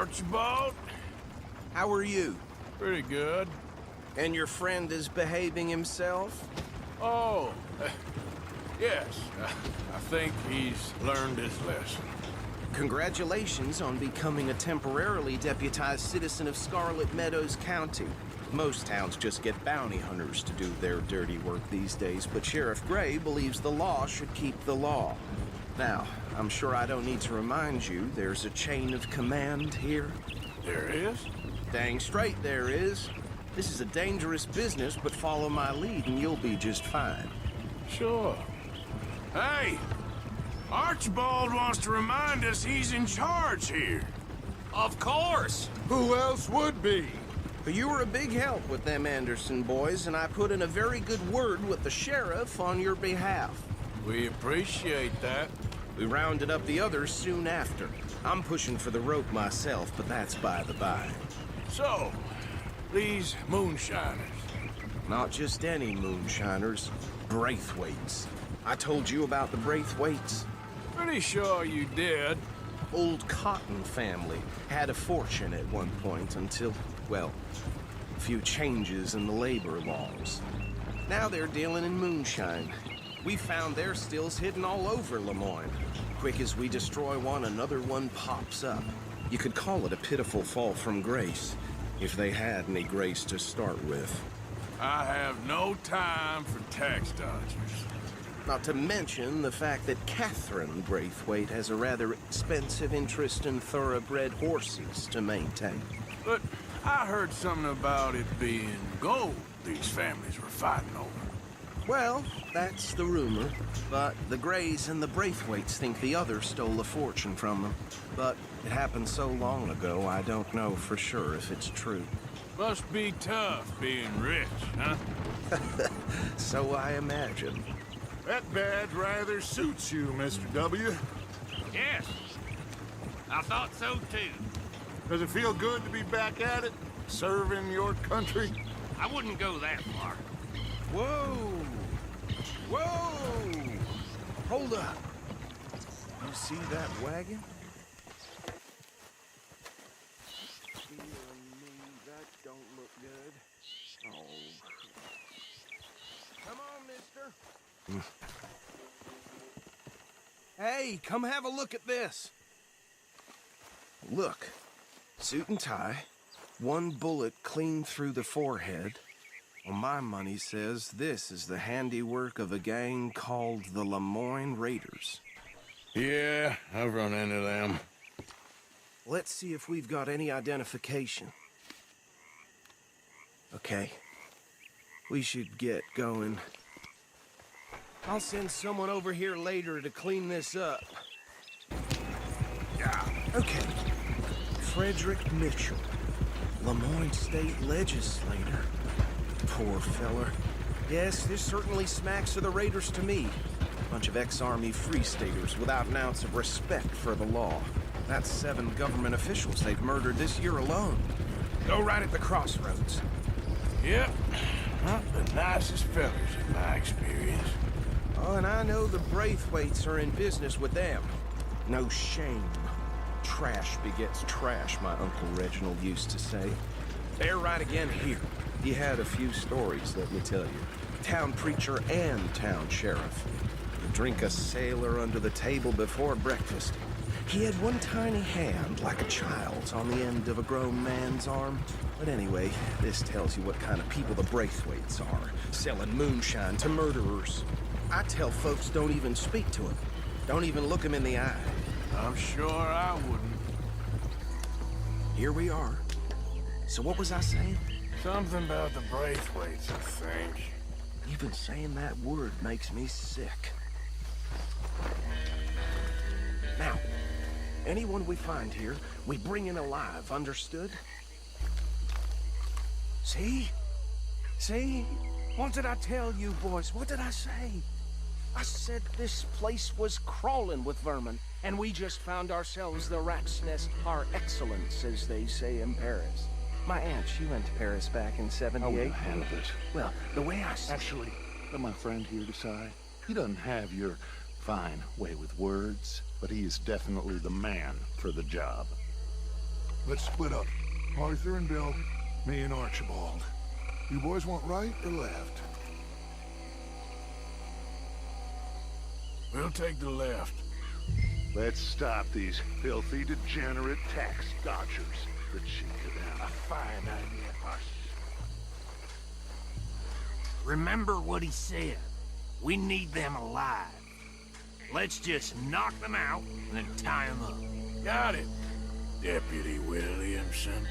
Archibald? How are you? Pretty good. And your friend is behaving himself? Oh, yes. I think he's learned his lesson. Congratulations on becoming a temporarily deputized citizen of Scarlet Meadows County. Most towns just get bounty hunters to do their dirty work these days, but Sheriff Gray believes the law should keep the law. Now, I'm sure I don't need to remind you, there's a chain of command here. There is? Dang straight there is. This is a dangerous business, but follow my lead and you'll be just fine. Sure. Hey! Archibald wants to remind us he's in charge here. Of course! Who else would be? But you were a big help with them Anderson boys, and I put in a very good word with the sheriff on your behalf. We appreciate that. We rounded up the others soon after. I'm pushing for the rope myself, but that's by the by. So, these Moonshiners. Not just any Moonshiners, Braithwaites. I told you about the Braithwaites. Pretty sure you did. Old Cotton family had a fortune at one point until, well, a few changes in the labor laws. Now they're dealing in moonshine. We found their stills hidden all over Lemoyne. Quick as we destroy one, another one pops up. You could call it a pitiful fall from grace, if they had any grace to start with. I have no time for tax dodgers. Not to mention the fact that Catherine Braithwaite has a rather expensive interest in thoroughbred horses to maintain. But I heard something about it being gold these families were fighting over. Well, that's the rumor, but the Grays and the Braithwaites think the other stole a fortune from them. But it happened so long ago, I don't know for sure if it's true. Must be tough being rich, huh? So I imagine. That badge rather suits you, Mr. W. Yes. I thought so too. Does it feel good to be back at it? Serving your country? I wouldn't go that far. Whoa! Whoa! Hold up. You see that wagon? That don't look good. Oh. Come on, mister. Hey, come have a look at this. Look. Suit and tie. One bullet clean through the forehead. Well, my money says this is the handiwork of a gang called the Lemoyne Raiders. Yeah, I've run into them. Let's see if we've got any identification. Okay. We should get going. I'll send someone over here later to clean this up. Yeah. Okay. Frederick Mitchell, Lemoyne State Legislator. Poor feller. Yes, this certainly smacks of the Raiders to me. Bunch of ex-Army Free Staters without an ounce of respect for the law. That's 7 government officials they've murdered this year alone. Go right at the crossroads. Yep. Not the nicest fellas in my experience. Oh, and I know the Braithwaites are in business with them. No shame. Trash begets trash, my Uncle Reginald used to say. They're right again here. He had a few stories, let me tell you. Town preacher and town sheriff. He'd drink a sailor under the table before breakfast. He had one tiny hand, like a child's, on the end of a grown man's arm. But anyway, this tells you what kind of people the Braithwaites are, selling moonshine to murderers. I tell folks don't even speak to him. Don't even look him in the eye. I'm sure I wouldn't. Here we are. So what was I saying? Something about the Braithwaites, I think. Even saying that word makes me sick. Now, anyone we find here, we bring in alive, understood? See? See? What did I tell you, boys? What did I say? I said this place was crawling with vermin, and we just found ourselves the rat's nest par excellence, as they say in Paris. My aunt, she went to Paris back in '78. How will you handle it? Well, the way I see Actually, let my friend here decide. He doesn't have your fine way with words, but he is definitely the man for the job. Let's split up. Arthur and Bill, me and Archibald. You boys want right or left? We'll take the left. Let's stop these filthy, degenerate tax dodgers. The cheek of them. A fine idea, boss. Remember what he said. We need them alive. Let's just knock them out and then tie them up. Got it, Deputy Williamson.